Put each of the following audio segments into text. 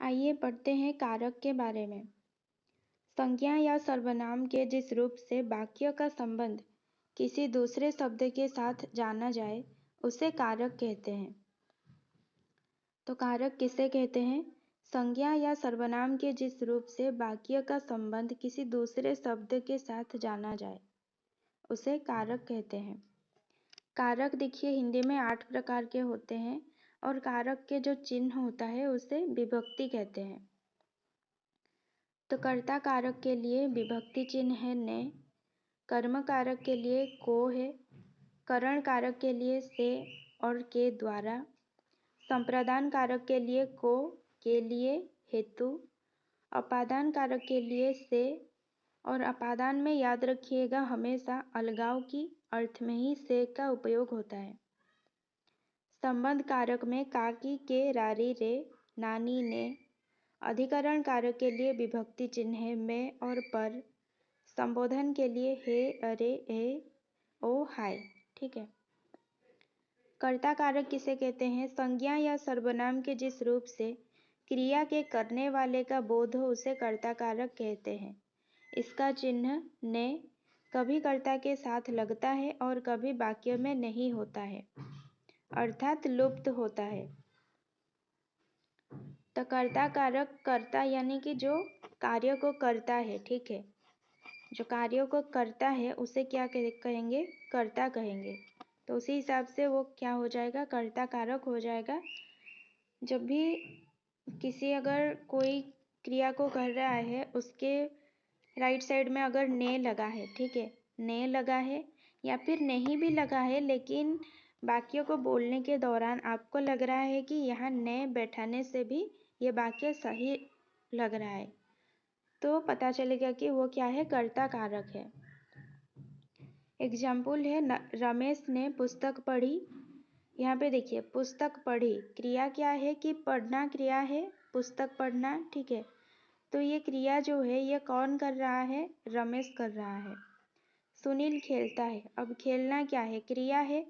आइए पढ़ते हैं कारक के बारे में। संज्ञा या सर्वनाम के जिस रूप से वाक्य का संबंध किसी दूसरे शब्द के साथ जाना जाए उसे कारक कहते हैं। तो कारक किसे कहते हैं? संज्ञा या सर्वनाम के जिस रूप से वाक्य का संबंध किसी दूसरे शब्द के साथ जाना जाए उसे कारक कहते हैं। कारक देखिए हिंदी में 8 प्रकार के होते हैं और कारक के जो चिन्ह होता है उसे विभक्ति कहते हैं। तो कर्ता कारक के लिए विभक्ति चिन्ह है ने, कर्म कारक के लिए को है, करण कारक के लिए से और के द्वारा, संप्रदान कारक के लिए को, के लिए, हेतु, अपादान कारक के लिए से और अपादान में याद रखिएगा हमेशा अलगाव की अर्थ में ही से का उपयोग होता है। संबंध कारक में काकी के, रारी रे, नानी ने, अधिकरण कारक के लिए विभक्ति चिन्ह है मैं और पर, संबोधन के लिए हे, अरे, ए, ओ, हाय। ठीक है। कर्ता कारक किसे कहते हैं? संज्ञा या सर्वनाम के जिस रूप से क्रिया के करने वाले का बोध हो उसे कर्ता कारक कहते हैं। इसका चिन्ह ने कभी कर्ता के साथ लगता है और कभी वाक्य में नहीं होता है, अर्थात लुप्त होता है। तो कर्ता कारक कर्ता यानी कि जो कार्य को करता है, ठीक है, जो कार्यों को करता है उसे क्या कहेंगे? कर्ता कहेंगे। तो उसी हिसाब से वो क्या हो जाएगा? कर्ता कारक हो जाएगा। जब भी किसी अगर कोई क्रिया को कर रहा है उसके राइट साइड में अगर ने लगा है, ठीक है, ने लगा है या फिर नहीं भी लगा है लेकिन वाक्य को बोलने के दौरान आपको लग रहा है कि यहाँ ने बैठाने से भी ये वाक्य सही लग रहा है, तो पता चलेगा कि वो क्या है? कर्ता कारक है। एग्जाम्पल है रमेश ने पुस्तक पढ़ी। यहाँ पे देखिए पुस्तक पढ़ी क्रिया क्या है कि पढ़ना क्रिया है, पुस्तक पढ़ना, ठीक है। तो ये क्रिया जो है ये कौन कर रहा है? रमेश कर रहा है। सुनील खेलता है। अब खेलना क्या है? क्रिया है।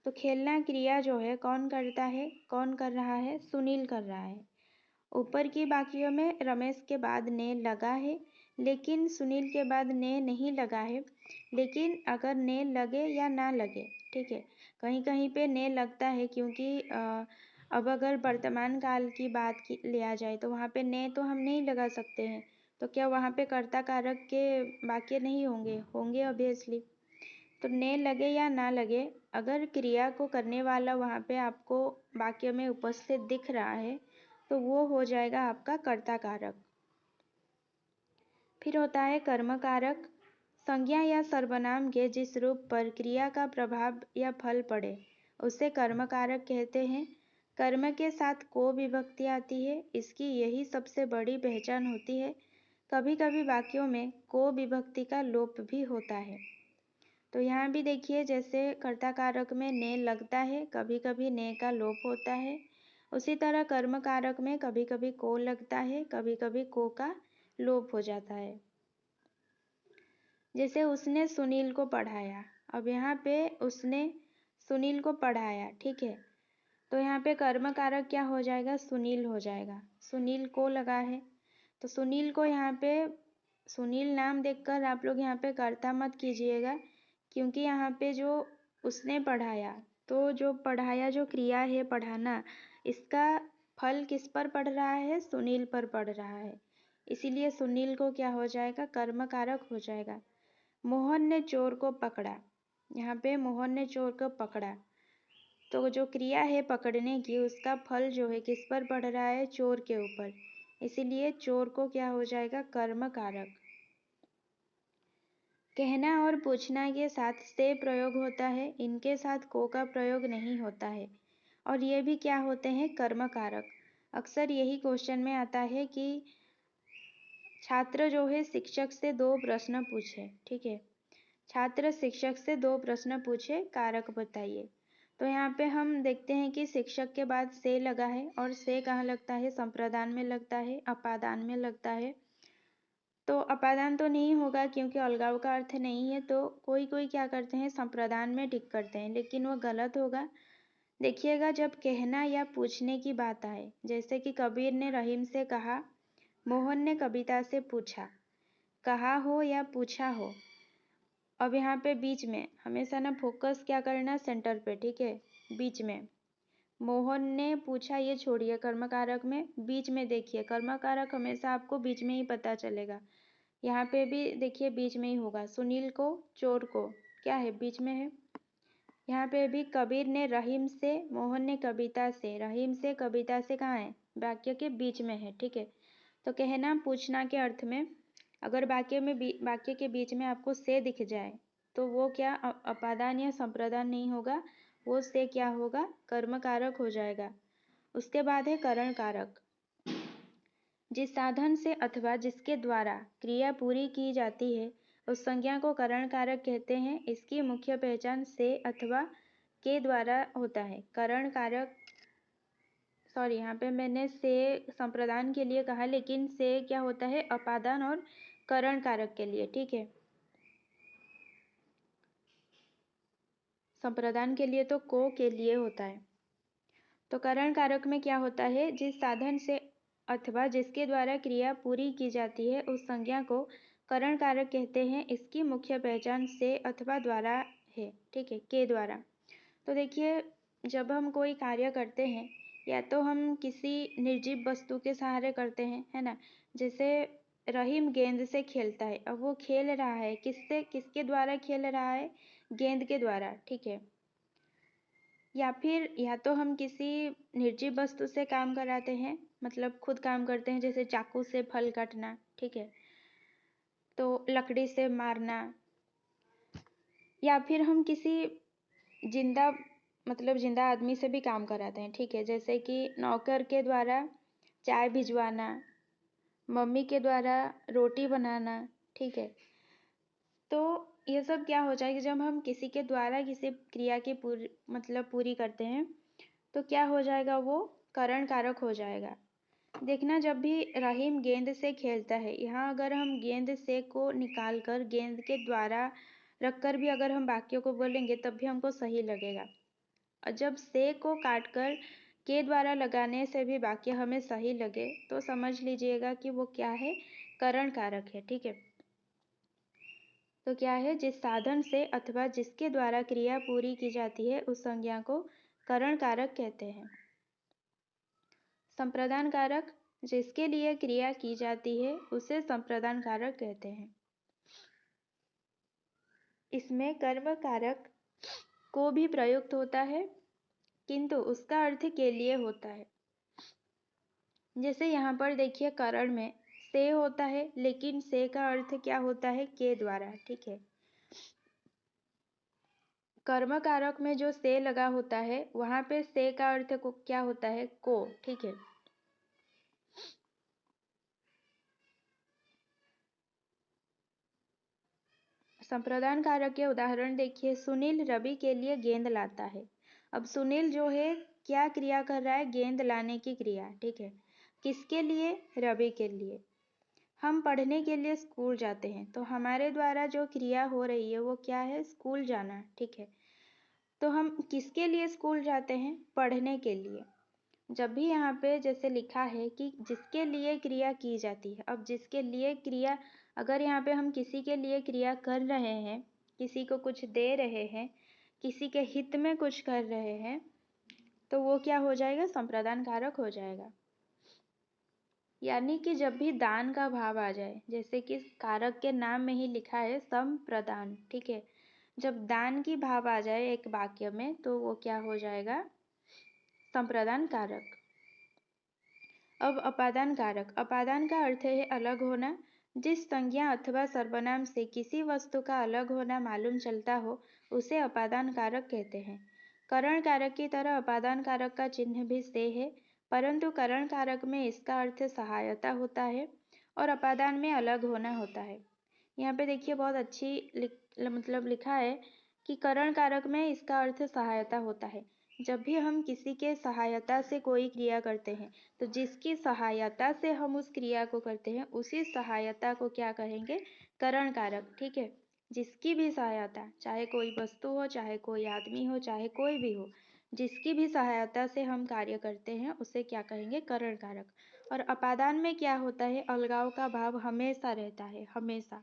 तो खेलना क्रिया जो है कौन करता है? कौन कर रहा है? सुनील कर रहा है। ऊपर की वाक्यों में रमेश के बाद ने लगा है लेकिन सुनील के बाद ने नहीं लगा है। लेकिन अगर ने लगे या ना लगे, ठीक है, कहीं कहीं पे ने लगता है क्योंकि अब अगर वर्तमान काल की बात लिया जाए तो वहाँ पे ने तो हम नहीं लगा सकते हैं, तो क्या वहाँ पे कर्ता कारक के वाक्य नहीं होंगे? होंगे ऑब्वियसली। तो ने लगे या ना लगे, अगर क्रिया को करने वाला वहाँ पे आपको वाक्य में उपस्थित दिख रहा है तो वो हो जाएगा आपका कर्ता कारक। फिर होता है कर्म कारक। संज्ञा या सर्वनाम के जिस रूप पर क्रिया का प्रभाव या फल पड़े उसे कर्म कारक कहते हैं। कर्म के साथ को विभक्ति आती है, इसकी यही सबसे बड़ी पहचान होती है। कभी कभी वाक्यों में को विभक्ति का लोप भी होता है। तो यहाँ भी देखिए जैसे कर्ता कारक में ने लगता है, कभी कभी ने का लोप होता है। उसी तरह कर्म कारक में कभी कभी को लगता है, कभी कभी को का लोप हो जाता है। जैसे उसने सुनील को पढ़ाया। अब यहाँ पे उसने सुनील को पढ़ाया, ठीक है, तो यहाँ पे कर्म कारक क्या हो जाएगा? सुनील हो जाएगा। सुनील को लगा है तो सुनील को यहाँ पे सुनील नाम देखकर आप लोग यहाँ पे कर्ता मत कीजिएगा, क्योंकि यहाँ पे जो उसने पढ़ाया, तो जो पढ़ाया जो क्रिया है पढ़ाना, इसका फल किस पर पड़ रहा है? सुनील पर पड़ रहा है, इसीलिए सुनील को क्या हो जाएगा? कर्म कारक हो जाएगा। मोहन ने चोर को पकड़ा। यहाँ पे मोहन ने चोर को पकड़ा, तो जो क्रिया है पकड़ने की उसका फल जो है किस पर पड़ रहा है? चोर के ऊपर, इसीलिए चोर को क्या हो जाएगा? कर्म कारक। कहना और पूछना के साथ से प्रयोग होता है, इनके साथ को का प्रयोग नहीं होता है और ये भी क्या होते हैं? कर्म कारक। अक्सर यही क्वेश्चन में आता है कि छात्र जो है शिक्षक से 2 प्रश्न पूछे, ठीक है, छात्र शिक्षक से 2 प्रश्न पूछे, कारक बताइए। तो यहाँ पे हम देखते हैं कि शिक्षक के बाद से लगा है और से कहाँ लगता है? संप्रदान में लगता है, अपादान में लगता है। तो अपादान तो नहीं होगा क्योंकि अलगाव का अर्थ नहीं है, तो कोई कोई क्या करते हैं? संप्रदान में टिक करते हैं, लेकिन वो गलत होगा। देखिएगा, जब कहना या पूछने की बात आए, जैसे कि कबीर ने रहीम से कहा, मोहन ने कविता से पूछा, कहा हो या पूछा हो। अब यहाँ पे बीच में हमेशा ना फोकस क्या करना, सेंटर पे, ठीक है। बीच में मोहन ने पूछा, ये छोड़िए कर्मकारक में, बीच में देखिए कर्मकारक हमेशा आपको बीच में ही पता चलेगा। यहाँ पे भी देखिए बीच में ही होगा। सुनील को, चोर को, क्या है, बीच में है। यहाँ पे भी कबीर ने रहीम से, मोहन ने कविता से, रहीम से कविता से कहाँ है, वाक्य के बीच में है, ठीक है। तो कहना पूछना के अर्थ में अगर वाक्य के बीच में आपको से दिख जाए तो वो क्या अपादान या संप्रदान नहीं होगा, वो से क्या होगा, कर्म कारक हो जाएगा। उसके बाद है करण कारक। जिस साधन से अथवा जिसके द्वारा क्रिया पूरी की जाती है उस संज्ञा को करण कारक कहते हैं। इसकी मुख्य पहचान से अथवा के द्वारा होता है। करण कारक, सॉरी, यहाँ पे मैंने से संप्रदान के लिए कहा, लेकिन से क्या होता है, अपादान और करण कारक के लिए, ठीक है। संप्रदान के लिए तो को के लिए होता है। तो करण कारक में क्या होता है, जिस साधन से अथवा जिसके द्वारा क्रिया पूरी की जाती है उस संज्ञा को करण कारक कहते हैं। इसकी मुख्य पहचान से अथवा द्वारा है, ठीक है, के द्वारा। तो देखिए, जब हम कोई कार्य करते हैं या तो हम किसी निर्जीव वस्तु के सहारे करते हैं, है ना। जैसे रहीम गेंद से खेलता है, अब वो खेल रहा है किससे, किसके द्वारा खेल रहा है, गेंद के द्वारा, ठीक है। या फिर या तो हम किसी निर्जीव वस्तु से काम कराते हैं, मतलब खुद काम करते हैं, जैसे चाकू से फल काटना, ठीक है, तो लकड़ी से मारना। या फिर हम किसी जिंदा, मतलब जिंदा आदमी से भी काम कराते हैं, ठीक है, जैसे कि नौकर के द्वारा चाय भिजवाना, मम्मी के द्वारा रोटी बनाना, ठीक है। तो ये सब क्या हो जाएगा, जब हम किसी के द्वारा किसी क्रिया की पूरी करते हैं तो क्या हो जाएगा, वो करण कारक हो जाएगा। देखना, जब भी रहीम गेंद से खेलता है, यहाँ अगर हम गेंद से को निकाल कर गेंद के द्वारा रखकर भी अगर हम वाक्य को बोलेंगे तब भी हमको सही लगेगा। और जब से को काटकर के द्वारा लगाने से भी वाक्य हमें सही लगे तो समझ लीजिएगा कि वो क्या है, करण कारक है, ठीक है। तो क्या है, जिस साधन से अथवा जिसके द्वारा क्रिया पूरी की जाती है उस संज्ञा को करण कारक कहते हैं। संप्रदान कारक, जिसके लिए क्रिया की जाती है उसे संप्रदान कारक कहते हैं। इसमें कर्म कारक को भी प्रयुक्त होता है किंतु उसका अर्थ के लिए होता है। जैसे यहाँ पर देखिए करण में से होता है, लेकिन से का अर्थ क्या होता है, के द्वारा, ठीक है। कर्म कारक में जो से लगा होता है वहां पे से का अर्थ को क्या होता है, को, ठीक है। संप्रदान कारक के उदाहरण देखिए, सुनील रवि के लिए गेंद लाता है। अब सुनील जो है क्या क्रिया कर रहा है, गेंद लाने की क्रिया, ठीक है। किसके लिए, रवि के लिए। हम पढ़ने के लिए स्कूल जाते हैं, तो हमारे द्वारा जो क्रिया हो रही है वो क्या है, स्कूल जाना, ठीक है। तो हम किसके लिए स्कूल जाते हैं, पढ़ने के लिए। जब भी यहाँ पे जैसे लिखा है कि जिसके लिए क्रिया की जाती है, अब जिसके लिए क्रिया, अगर यहाँ पे हम किसी के लिए क्रिया कर रहे हैं, किसी को कुछ दे रहे हैं, किसी के हित में कुछ कर रहे हैं, तो वो क्या हो जाएगा, संप्रदान कारक हो जाएगा। यानी कि जब भी दान का भाव आ जाए, जैसे कि कारक के नाम में ही लिखा है संप्रदान, ठीक है। जब दान की भाव आ जाए एक वाक्य में तो वो क्या हो जाएगा, संप्रदान कारक। अब अपादान कारक, अपादान का अर्थ है अलग होना। जिस संज्ञा अथवा सर्वनाम से किसी वस्तु का अलग होना मालूम चलता हो उसे अपादान कारक कहते हैं। करण कारक की तरह अपादान कारक का चिन्ह भी से है, परंतु करण कारक में इसका अर्थ सहायता होता है और अपादान में अलग होना होता है। यहाँ पे देखिए बहुत अच्छी मतलब लिखा है कि करण कारक में इसका अर्थ सहायता होता है। जब भी हम किसी के सहायता से कोई क्रिया करते हैं तो जिसकी सहायता से हम उस क्रिया को करते हैं उसी सहायता को क्या कहेंगे, करण कारक, ठीक है। जिसकी भी सहायता, चाहे कोई वस्तु हो, चाहे कोई आदमी हो, चाहे कोई भी हो, जिसकी भी सहायता से हम कार्य करते हैं उसे क्या कहेंगे? करण कारक। और अपादान में क्या होता है? अलगाव का भाव हमेशा रहता है, हमेशा।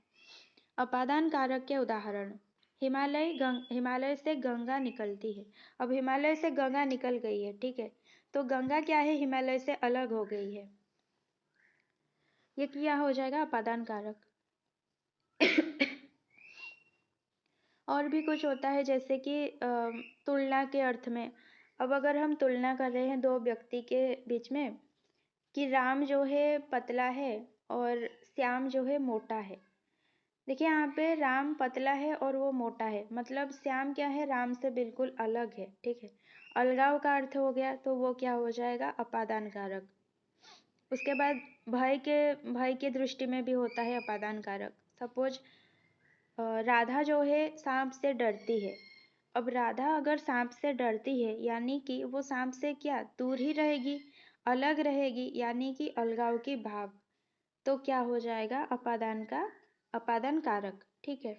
अपादान कारक के उदाहरण: हिमालय से गंगा निकलती है। अब हिमालय से गंगा निकल गई है, ठीक है, तो गंगा क्या है? हिमालय से अलग हो गई है। ये क्या हो जाएगा? अपादान कारक। और भी कुछ होता है, जैसे कि तुलना के अर्थ में। अब अगर हम तुलना कर रहे हैं दो व्यक्ति के बीच में कि राम जो है पतला है और श्याम जो है मोटा है। देखिए यहाँ पे राम पतला है और वो मोटा है, मतलब श्याम क्या है? राम से बिल्कुल अलग है, ठीक है। अलगाव का अर्थ हो गया, तो वो क्या हो जाएगा? अपादान कारक। उसके बाद भय के दृष्टि में भी होता है अपादान कारक। सपोज राधा जो है सांप से डरती है। अब राधा अगर सांप से डरती है यानी कि वो सांप से क्या? दूर ही रहेगी, अलग रहेगी, यानी कि अलगाव की भाव। तो क्या हो जाएगा? अपादान कारक, ठीक है।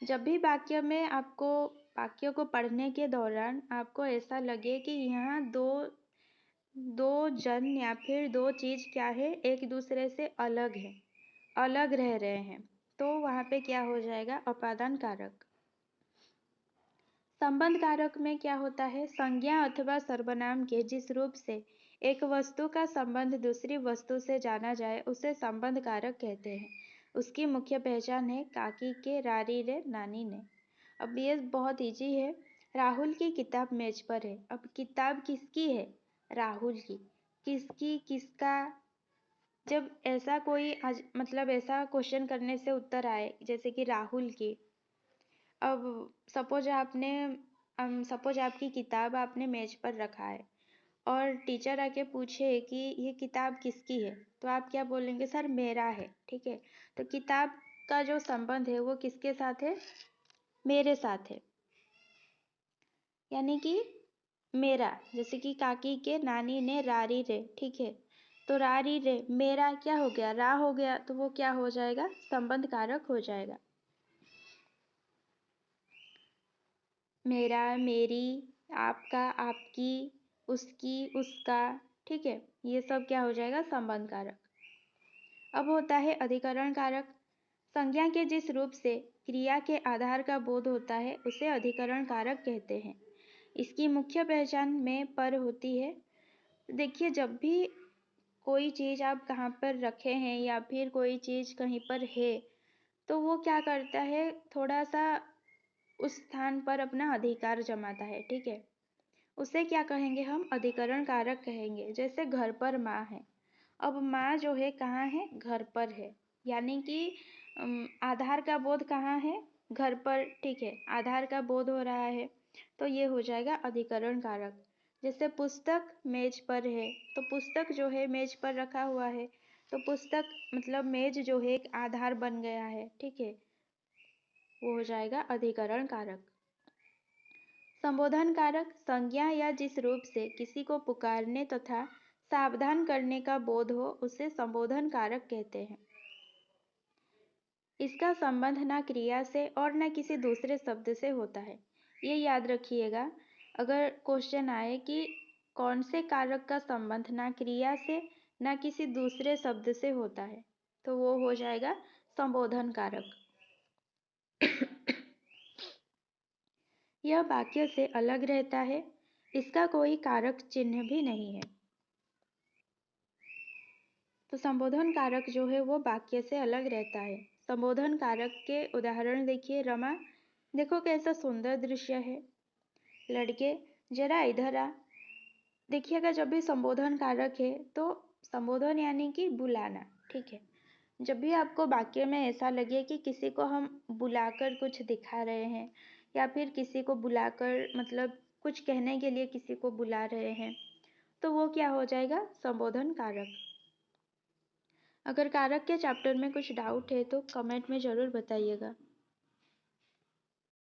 जब भी वाक्य को पढ़ने के दौरान आपको ऐसा लगे कि यहाँ दो जन या फिर दो चीज क्या है? एक दूसरे से अलग है, अलग रह रहे हैं, तो वहां पे क्या हो जाएगा? अपादान कारक। संबंध कारक में क्या होता है? संज्ञा अथवा सर्वनाम के जिस रूप से एक वस्तु का संबंध दूसरी वस्तु से जाना जाए उसे संबंध कारक कहते हैं। उसकी मुख्य पहचान है काकी के, रारी रे, नानी ने। अब ये बहुत इजी है। राहुल की किताब मेज पर है। अब किताब किसकी है? राहुल की। किसकी, किसका? जब ऐसा कोई मतलब ऐसा क्वेश्चन करने से उत्तर आए जैसे कि राहुल की। अब सपोज आपकी किताब आपने मेज पर रखा है और टीचर आके पूछे कि ये किताब किसकी है, तो आप क्या बोलेंगे? सर मेरा है, ठीक है। तो किताब का जो संबंध है वो किसके साथ है? मेरे साथ है, यानी कि मेरा। जैसे कि काकी के, नानी ने, रारी रे, ठीक है। तो रारी रे मेरा क्या हो गया? रा हो गया, तो वो क्या हो जाएगा? संबंध कारक हो जाएगा। मेरा, मेरी, आपका, आपकी, उसकी, उसका, ठीक है। ये सब क्या हो जाएगा? संबंध कारक। अब होता है अधिकरण कारक। संज्ञा के जिस रूप से क्रिया के आधार का बोध होता है उसे अधिकरण कारक कहते हैं। इसकी मुख्य पहचान में पर होती है। देखिए, जब भी कोई चीज़ आप कहाँ पर रखे हैं या फिर कोई चीज़ कहीं पर है, तो वो क्या करता है? थोड़ा सा उस स्थान पर अपना अधिकार जमाता है, ठीक है। उसे क्या कहेंगे हम? अधिकरण कारक कहेंगे। जैसे घर पर माँ है। अब माँ जो है कहाँ है? घर पर है, यानी कि आधार का बोध कहाँ है? घर पर, ठीक है। आधार का बोध हो रहा है, तो ये हो जाएगा अधिकरण कारक। जैसे पुस्तक मेज पर है, तो पुस्तक जो है मेज पर रखा हुआ है, तो पुस्तक मतलब मेज जो है एक आधार बन गया है, ठीक है। वो हो जाएगा अधिकरण कारक। संबोधन कारक संज्ञा या जिस रूप से किसी को पुकारने तथा सावधान करने का बोध हो उसे संबोधन कारक कहते हैं। इसका संबंध न क्रिया से और न किसी दूसरे शब्द से होता है। ये याद रखिएगा, अगर क्वेश्चन आए कि कौन से कारक का संबंध न क्रिया से न किसी दूसरे शब्द से होता है, तो वो हो जाएगा संबोधन कारक। यह वाक्य से अलग रहता है, इसका कोई कारक चिन्ह भी नहीं है। तो संबोधन कारक जो है वो वाक्य से अलग रहता है। संबोधन कारक के उदाहरण देखिए। रमा, देखो कैसा सुंदर दृश्य है। लड़के, जरा इधर आ। देखिएगा, जब भी संबोधन कारक है तो संबोधन यानी कि बुलाना, ठीक है। जब भी आपको वाक्य में ऐसा लगे कि किसी को हम बुलाकर कुछ दिखा रहे हैं या फिर किसी को बुलाकर मतलब कुछ कहने के लिए किसी को बुला रहे हैं, तो वो क्या हो जाएगा? संबोधन कारक। अगर कारक के चैप्टर में कुछ डाउट है तो कमेंट में ज़रूर बताइएगा।